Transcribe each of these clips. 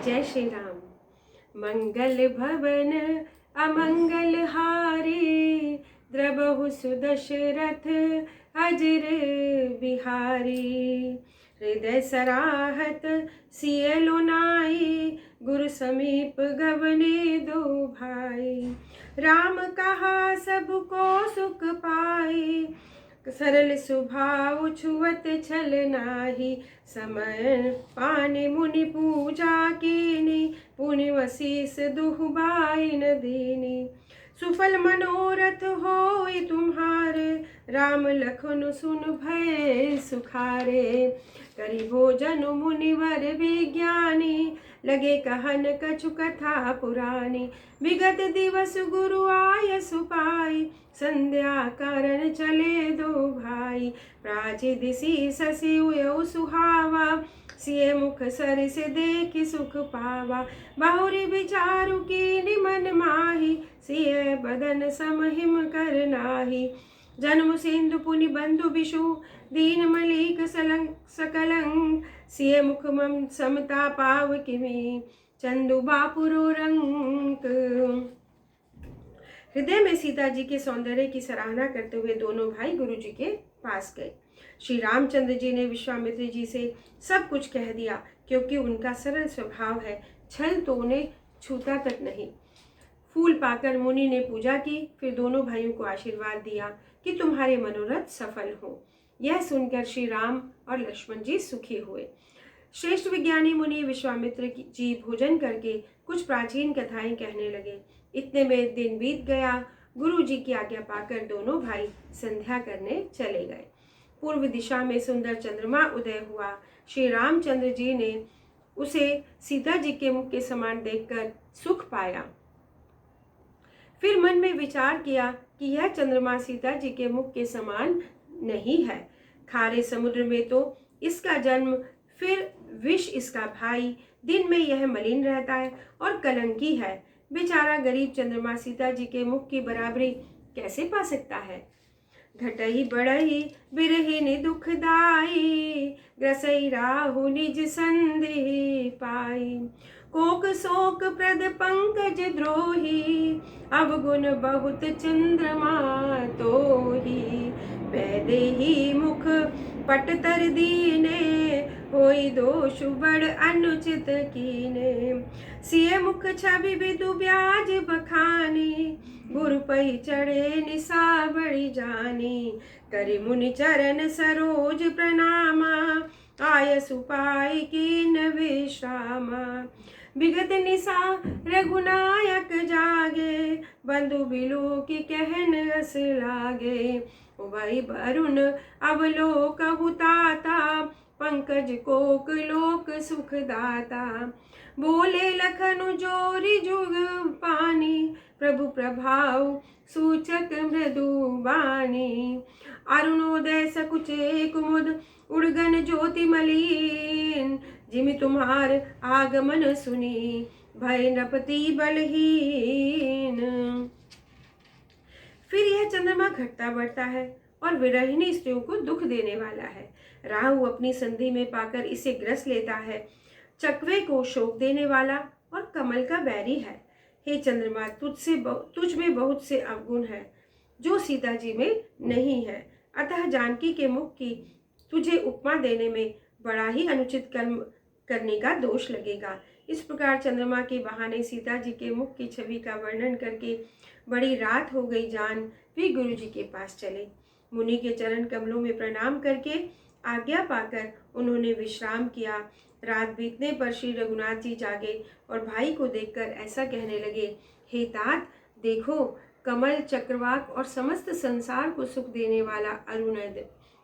जय श्री राम। मंगल भवन अमंगल हारी, द्रबहु सुदशरथ अजर बिहारी। हृदय सराहत सियलो नाई, गुरु समीप गवने दो भाई। राम कहा सबको सुख पाई, सरल स्वभाव छुअत छल नाही। समय पाने मुनि पूजा कीनी, पुनि वसीस दुहबाई न दीनी। सुफल मनोरथ होई तुम्हारे, राम लखन सुन भय सुखारे। करि भोजन मुनिवर विज्ञानी, लगे कहन कछु कथा पुरानी। विगत दिवस गुरु आय सुपाई, संध्या कारण चले दो भाई। प्राची दिसी ससी उयउ सुहावा, सिय मुख सरिस देखि सुख पावा। बहुरी विचारु कीनि मन माही, सिय बदन समहिम कर नाही। जन्म सिंधु पुनि बंधु बिषु, दीन मलिक सकलंग। सिय मुख मम समता पाव किमी, चंदु बापुरो रंक। हृदय में सीता जी के सौंदर्य की सराहना करते हुए दोनों भाई गुरु जी के पास गए। श्री रामचंद्र जी ने विश्वामित्र जी से सब कुछ कह दिया, क्योंकि उनका सरल स्वभाव है, छल तो उन्हें छूता तक नहीं। फूल पाकर मुनि ने पूजा की, फिर दोनों भाइयों को आशीर्वाद दिया कि तुम्हारे मनोरथ सफल हो। यह सुनकर श्री राम और लक्ष्मण जी सुखी हुए। श्रेष्ठ विज्ञानी मुनि विश्वामित्र जी भोजन करके कुछ प्राचीन कथाएं कहने लगे। इतने में दिन बीत गया। गुरु जी की आज्ञा पाकर दोनों भाई संध्या करने चले गए। पूर्व दिशा में सुंदर चंद्रमा उदय हुआ। श्री रामचंद्र जी ने उसे सीता जी के मुख के समान देखकर सुख पाया। फिर मन में विचार किया कि यह चंद्रमा सीता जी के मुख के समान नहीं है। खारे समुद्र में तो इसका जन्म, फिर विष इसका भाई। दिन में यह मलिन रहता है और कलंकी है। बेचारा गरीब चंद्रमा सीता जी के मुख की बराबरी कैसे पा सकता है। घटई बढ़ई बिरहिनी दुखदाई, ग्रसई राहु निज संदेह पाई। कोक शोक प्रद पंकज द्रोही, अवगुण बहुत चंद्रमा तोही। वैदेही मुख पट तर दीने, होई दोष बड़ अनुचित कीने। सिय मुख छवि विदु ब्याज बखानी, गुरु पही चढ़े निशा बड़ी जानी। करि मुनि चरण सरोज प्रणामा, आय सुपाई कीन विश्रामा। विगत निशा रघुनायक जागे, बंधु बिलो की कहन रस लागे। उभय वरुण अवलोकहु ताता, पंकज कोक लोक सुखदाता। बोले लखनु जोरी जुग पानी, प्रभु प्रभाव सूचक मृदु बानी। अरुणोदय सकुचे कुमुद, उड़गन ज्योति मलिन। जिमि तुम्हार आगमन सुनी, भय नपति बलहीन। फिर यह चंद्रमा घटता बढ़ता है और विरहिणी स्त्रियों को दुख देने वाला है। राहु अपनी संधि में पाकर इसे ग्रस लेता है। चकवे को शोक देने वाला और कमल का बैरी है। हे चंद्रमा, तुझ में बहुत से अवगुण है, जो सीता जी में नहीं है। अतः जानकी के मुख की तुझे उपमा देने में बड़ा ही अनुचित कर्म करने का दोष लगेगा। इस प्रकार चंद्रमा के बहाने सीता जी के मुख की छवि का वर्णन करके बड़ी रात हो गई जान वे गुरु जी के पास चले। मुनि के चरण कमलों में प्रणाम करके आज्ञा पाकर उन्होंने विश्राम किया। रात बीतने पर श्री रघुनाथ जी जागे और भाई को देखकर ऐसा कहने लगे, हे तात, देखो कमल, चक्रवाक और समस्त संसार को सुख देने वाला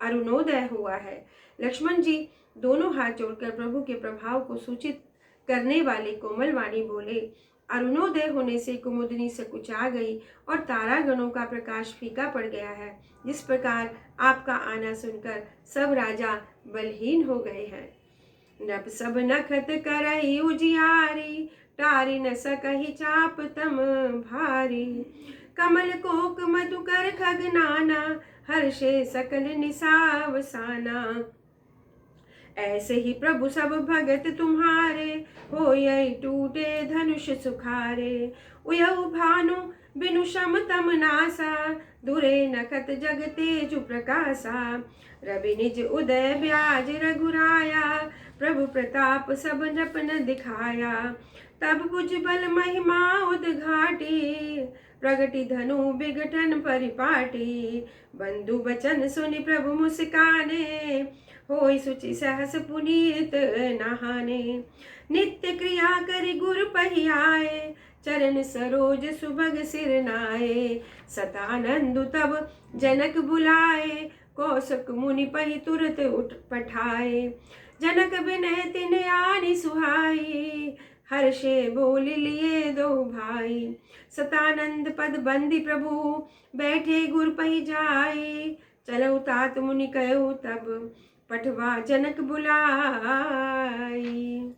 अरुणोदय हुआ है। लक्ष्मण जी दोनों हाथ जोड़कर प्रभु के प्रभाव को सूचित करने वाले कोमल वाणी बोले। अरुणोदय होने से कुमुदनी सकुचा गई और तारागणों का प्रकाश फीका पड़ गया है। जिस प्रकार आपका आना सुनकर सब राजा बलहीन हो गए हैं। नभ सब नखत करई उजियारी, टारी न सकहि चाप तम भारी। कमल कोक मधुकर खग नाना, हर्षे सकल निसावसाना। ऐसे ही प्रभु सब भगत तुम्हारे, हो यही टूटे धनुष सुखारे। उयऊ भानु बिनु शम तम नासा, दुरे नखत जग तेजु प्रकाशा। रवि निज उदय ब्याज रघुराया, प्रभु प्रताप सब नपन दिखाया। तब भुजबल महिमा उद्घाटी, प्रगति धनु विघटन परिपाटी। बंधु बचन सुनि प्रभु मुस्काने, होई सुचि सहस पुनीत नहाने। नित्य क्रिया करि गुर पहियाए, चरण सरोज सुभग सिर नाए। सतानंदु तब जनक बुलाए, कौशक मुनि पहि तुरत उठ पठाए। जनक विनय तिन आनि सुहाई, हर्षे बोल लिए दो भाई। सतानंद पद बंदी प्रभु, बैठे गुर पहि जाई। चलो तात मुनि कहो तब, पठवा जनक बुलाई।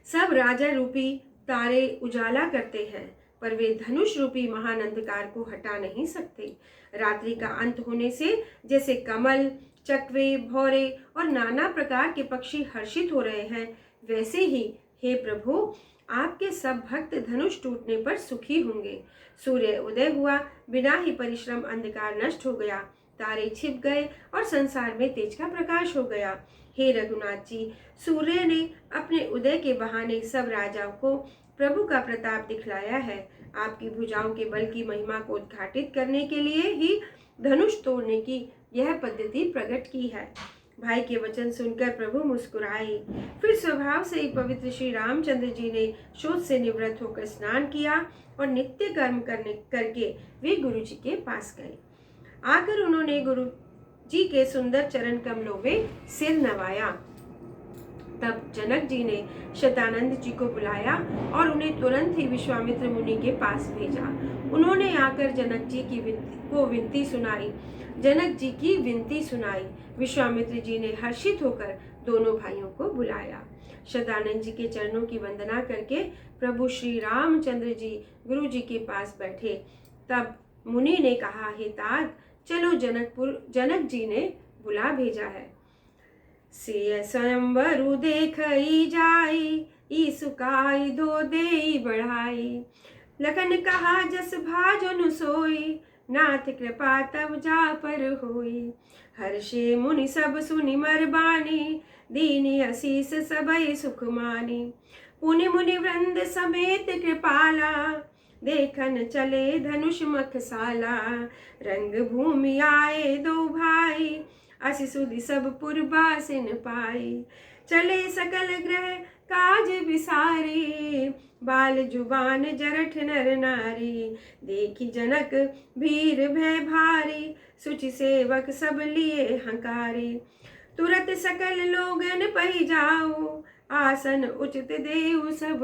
सब राजा रूपी तारे उजाला करते हैं, पर वे धनुष रूपी महान अंधकार को हटा नहीं सकते। रात्रि का अंत होने से जैसे कमल, चकवे, भौरे और नाना प्रकार के पक्षी हर्षित हो रहे हैं, वैसे ही हे प्रभु, आपके सब भक्त धनुष टूटने पर सुखी होंगे। सूर्य उदय हुआ, बिना ही परिश्रम अंधकार नष्ट हो गया, तारे छिप गए और संसार में तेज का प्रकाश हो गया। हे रघुनाथ जी, सूर्य ने अपने उदय के बहाने सब राजाओं को प्रभु का प्रताप दिखलाया है। आपकी भुजाओं के बल की महिमा को उद्घाटित करने के लिए ही धनुष तोड़ने की यह पद्धति प्रकट की है। भाई के वचन सुनकर प्रभु मुस्कुराए। फिर स्वभाव से ही पवित्र श्री रामचंद्र जी ने शोच से निवृत्त होकर स्नान किया और नित्य कर्म करके वे गुरु जी के पास गए। आकर उन्होंने गुरु जी के सुंदर चरण कमलों में सिर नवाया। तब जनक जी ने शतानंद जी को बुलाया और उन्हें तुरंत ही विश्वामित्र मुनि के पास भेजा। उन्होंने आकर जनक जी की विनती सुनाई। जनक जी की विनती सुनाई। विश्वामित्र जी ने हर्षित होकर दोनों भाइयों को बुलाया। शतानंद जी के चरणों की वंदना करके प्रभु श्री रामचंद्र जी गुरु जी के पास बैठे। तब मुनि ने कहा, हे तात, चलो जनक जी ने बुला भेजा है। सिय स्वयंवरु देखई जाई, ईसुकाई दो देई बढ़ाई। लखन कहा जस भाजनु सोई, नाथ कृपा तब जा पर होई। हर्षे मुनि सब सुनि मरबानी, दीनी असीस सबई सुख मानी। पुनि मुनि वृंद समेत कृपाला, देखन चले धनुष मखसाला। रंग भूमि आए दो भाई, असि सुधि सब पुरबासिन पाई। चले सकल ग्रह काज विसारी, बाल जुबान जरठ नर नारी। देखी जनक भीर भय भारी, सुचि सेवक सब लिए हंकारी। तुरत सकल लोगन पहि जाऊ, आसन उचित देऊ सब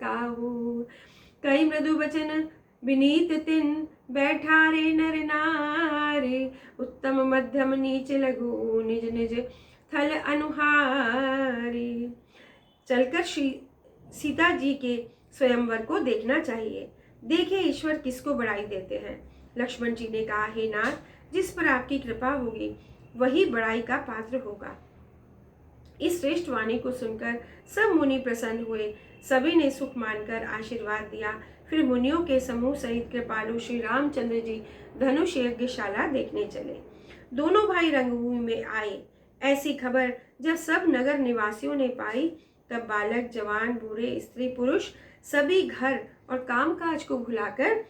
काहू। कई मृदु वचन विनीत तिन, बैठारे नर नारी। उत्तम मध्यम नीच लघु, निज निज थल अनुहारी। चलकर सीता जी के स्वयंवर को देखना चाहिए। देखे ईश्वर किसको बड़ाई देते हैं। लक्ष्मण जी ने कहा, हे नाथ, जिस पर आपकी कृपा होगी वही बड़ाई का पात्र होगा। इस श्रेष्ठ वाणी को सुनकर सब मुनि प्रसन्न हुए। सभी ने सुख मानकर आशीर्वाद दिया। फिर मुनियों के समूह सहित कृपालु श्री रामचंद्र जी धनुष यज्ञशाला देखने चले। दोनों भाई रंगभूमि में आए। ऐसी खबर जब सब नगर निवासियों ने पाई, तब बालक, जवान, बूढ़े, स्त्री, पुरुष सभी घर और कामकाज को भुलाकर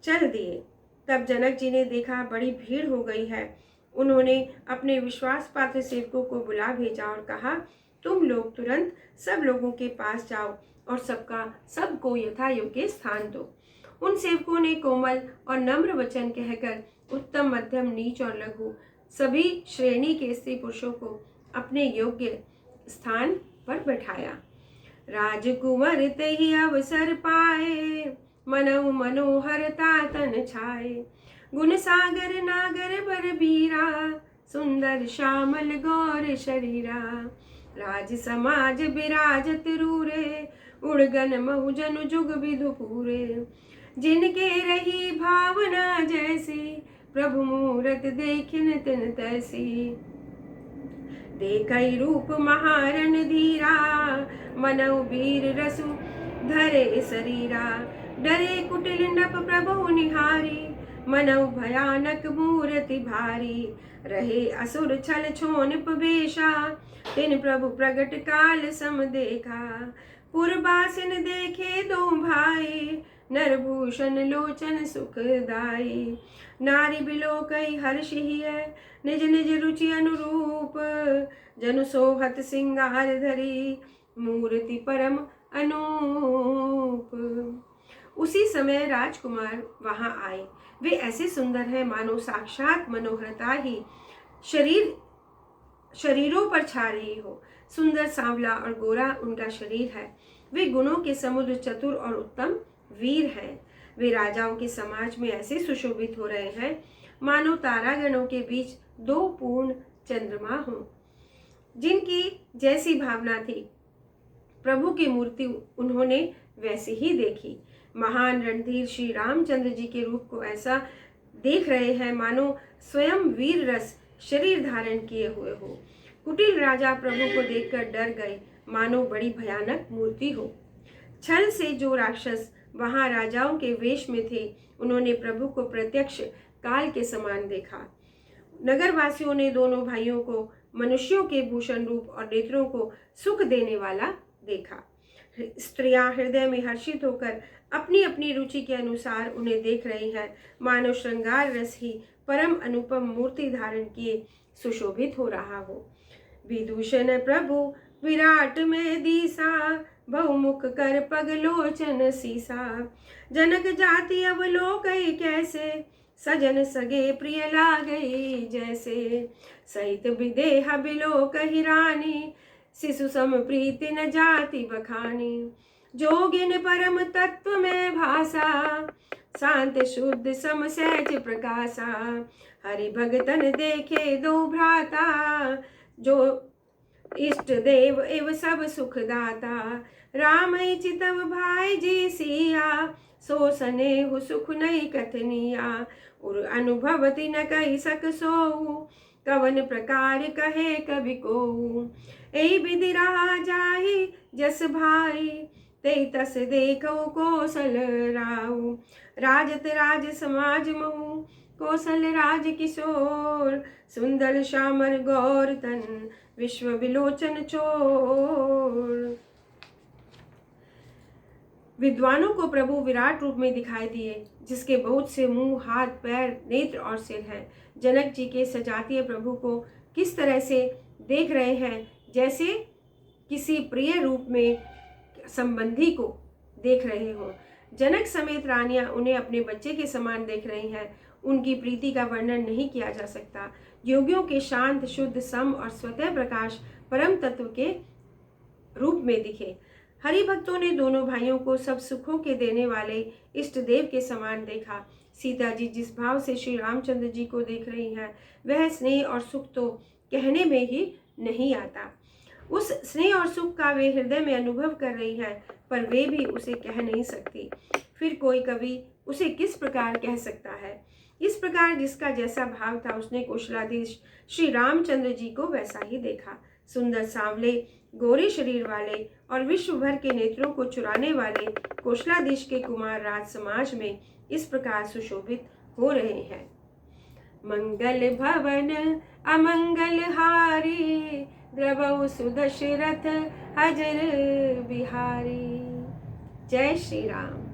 चल दिए। तब जनक जी ने देखा बड़ी भीड़ हो गई है। उन्होंने अपने विश्वास पात्र सेवकों को बुला भेजा और कहा, तुम लोग तुरंत सब लोगों के पास जाओ और सबको यथा योग्य स्थान दो। उन सेवकों ने कोमल और नम्र वचन कहकर उत्तम, मध्यम, नीच और लघु सभी श्रेणी के स्त्री पुरुषों को अपने योग्य स्थान पर बैठाया। राजकुंवर ते ही अवसर पाए, मनऊ मनोहरता तन छाए। गुण सागर नागर बर बीरा, सुंदर श्यामल गौर शरीरा। राज समाज विराजत रूरे, उड़गन महुजन जुग विधु पूरे। जिनके रही भावना जैसी, प्रभु मूरत देखिन तिन तैसी। देखई रूप महारण धीरा, मनऊ वीर रसु धरे शरीरा। डरे कुटिल नप प्रभु निहारी, मनऊ भयानक मूर्ति भारी। रहे असुर छल छोन पवेशा, तिन प्रभु प्रगट काल सम देखा। पुरबासिन देखे दो भाई, नरभूषण लोचन सुखदाई। नारी बिलोकई हर्ष ही है, निज निज रुचि अनुरूप। जनु सोहत सिंगार धरी, मूर्ति परम अनूप। उसी समय राजकुमार वहां आए। वे ऐसे सुंदर हैं मानो साक्षात मनोहरता ही शरीरों पर छा रही हो। सुंदर सांवला और गोरा उनका शरीर है। वे गुणों के समुद्र, चतुर और उत्तम वीर हैं। वे राजाओं के समाज में ऐसे सुशोभित हो रहे हैं मानो तारागणों के बीच दो पूर्ण चंद्रमा हों। जिनकी जैसी भावना थी, प्रभु की मूर्ति उन्होंने वैसे ही देखी। महान रणधीर श्री रामचंद्र जी के रूप को ऐसा देख रहे हैं मानो स्वयं वीर रस शरीर धारण किए हुए हो। कुटिल राजा प्रभु को देखकर डर गए, मानो बड़ी भयानक मूर्ति हो। छल से जो राक्षस वहां राजाओं के वेश में थे, उन्होंने प्रभु को प्रत्यक्ष काल के समान देखा। नगरवासियों ने दोनों भाइयों को मनुष्यों के भूषण रूप और नेत्रों को सुख देने वाला देखा। स्त्रियां हृदय में हर्षित होकर अपनी अपनी रुचि के अनुसार उन्हें देख रही हैं, मानो श्रृंगार रस ही परम अनुपम मूर्ति धारण किए सुशोभित हो रहा हो। विदूषण प्रभु विराट में दीसा, बहुमुख कर पगलोचन सीसा। जनक जाति अवलोकई कैसे, सजन सगे प्रिय लागई जैसे। सहित विदेह बिलोकहि रानी, शिशु सम प्रीति न जाति बखानी। जोगिन परम तत्व में भाषा, शांत शुद्ध सम सहज प्रकाशा। हरि भगतन देखे दो भ्राता, जो इष्ट देव एव सब सुखदाता। राम चितव भाई जी सिया, सो स्नेहु सुख नहीं कथनिया। और अनुभवति न कही सक सोऊ, कवन प्रकार कहे कवि को। ऐ विधि रहा जाहि जस भाई, ते तस देखो कौशल राऊ। राजत राज समाज महु, कौशल राज किशोर। सुंदर श्यामर गौर तन, विश्व विलोचन चोर। विद्वानों को प्रभु विराट रूप में दिखाई दिए, जिसके बहुत से मुंह, हाथ, पैर, नेत्र और सिर हैं। जनक जी के सजातीय प्रभु को किस तरह से देख रहे हैं, जैसे किसी प्रिय रूप में संबंधी को देख रहे हों। जनक समेत रानियां उन्हें अपने बच्चे के समान देख रही हैं। उनकी प्रीति का वर्णन नहीं किया जा सकता। योगियों के शांत, शुद्ध, सम और स्वतः प्रकाश परम तत्व के रूप में दिखे। हरि भक्तों ने दोनों भाइयों को सब सुखों के देने वाले इष्ट देव के समान देखा। सीता जी जिस भाव से श्री रामचंद्र जी को देख रही हैं, वह स्नेह और सुख तो कहने में ही नहीं आता। उस स्नेह और सुख का वे हृदय में अनुभव कर रही हैं, पर वे भी उसे कह नहीं सकती। फिर कोई कवि उसे किस प्रकार कह सकता है? इस प्रकार जिसका जैसा भाव था, उसने कौशलाधीश श्री रामचंद्र जी को वैसा ही देखा। सुंदर, सांवले, गोरे शरीर वाले और विश्व भर के नेत्रों को चुराने वाले कौशलाधीश के कुमार राज समाज में इस प्रकार सुशोभित हो रहे हैं। मंगल भवन अमंगल हारी, द्रवौ सुदशरथ अजर बिहारी। जय श्री राम।